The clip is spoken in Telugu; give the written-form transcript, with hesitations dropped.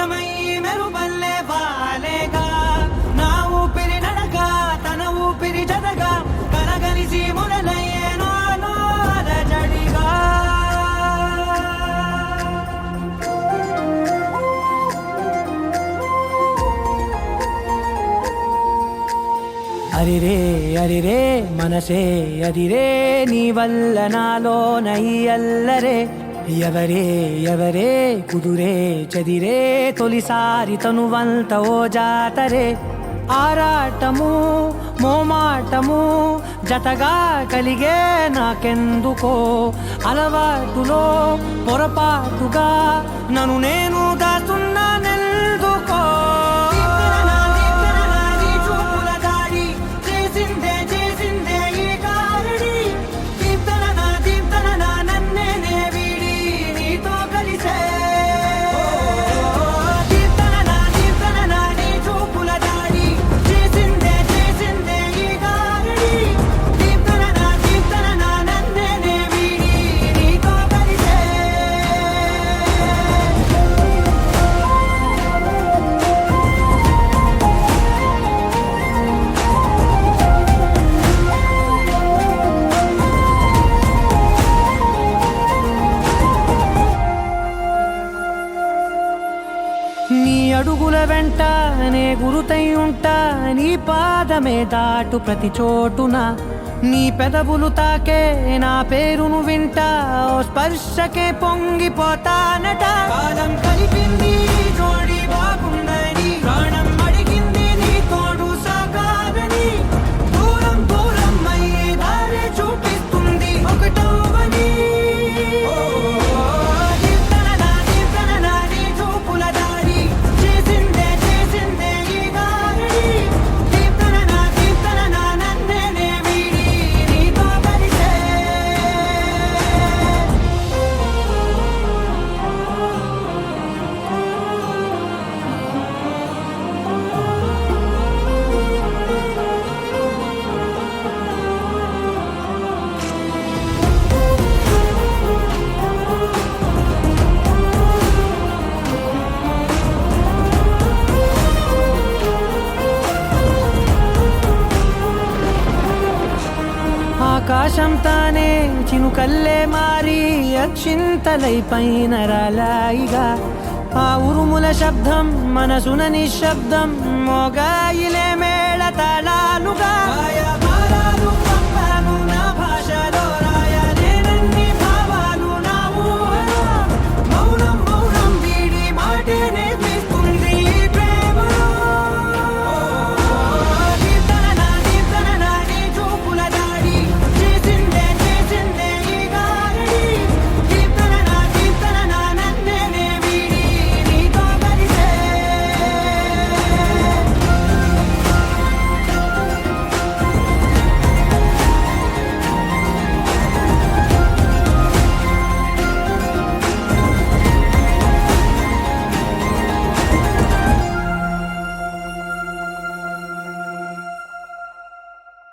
వర్షమయ్యి మెరుపల్లే వాలేగా నా ఊపిరి నడక తన ఊపిరి జతగా కలగలిసి మొదలయ్యేనో అలజడిగా అరిరే అరిరే మనసే అరిరే నీ వల్ల నాలో నై అల్లరే ఎవరే ఎవరే కుదురే చదిరే తొలిసారి తనువంత ఓ జాతరే ఆరాటము మోమాటము జతగా కలిగే నాకెందుకో అలవాటులో పొరపాటుగా నన్ను నేను దాస్తున్నానెందుకో నీ అడుగుల వెంట నే గురుతై ఉంటా నీ పాదమే దాటు ప్రతి చోటున నీ పెదవులు తాకే నా పేరును వింటా ఓ స్పర్శకే పొంగిపోతానట కాలం కలిపింది జోడి బాగుందని ప్రాణం అడిగింది నీ తోడు సాగాలని దూరం దూరం అయ్యే దారి చూపిస్తుంది ఒకటవని ఆకాశం తానే చినుకల్లే మారి అక్షింతలై పైన రాలాయిగా ఆ ఉరుముల శబ్దం మనసున నిశ్శబ్దం మోగాయిలే మేళ తాళాలుగా